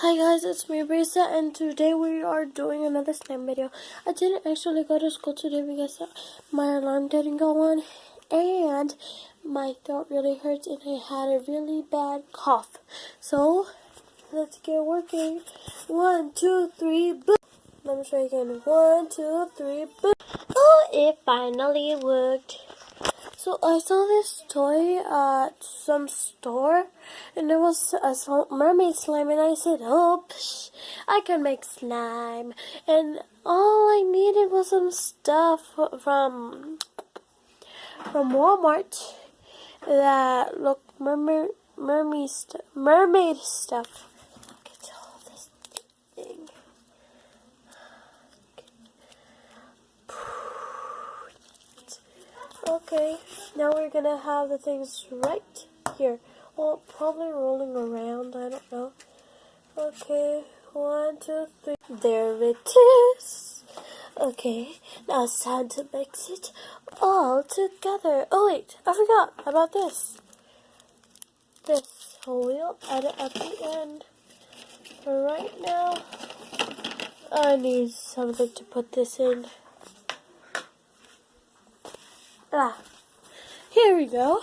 Hi guys, it's me Brisa, and today we are doing another slime video. I didn't actually go to school today because my alarm didn't go on and my throat really hurts and I had a really bad cough. So let's get working. 1, 2, 3, boom. Let me try again. 1, 2, 3, boom. Oh, it finally worked. So I saw this toy at some store, and it was a mermaid slime, and I said, oh, psh, I can make slime. And all I needed was some stuff from Walmart that looked mermaid stuff. Look at all this thing. Okay, now we're gonna have the things right here. Well, probably rolling around, I don't know. Okay, 1, 2, 3. There it is. Okay, now it's time to mix it all together. Oh wait, I forgot about this. This wheel, add it at the end. For right now, I need something to put this in. Here we go.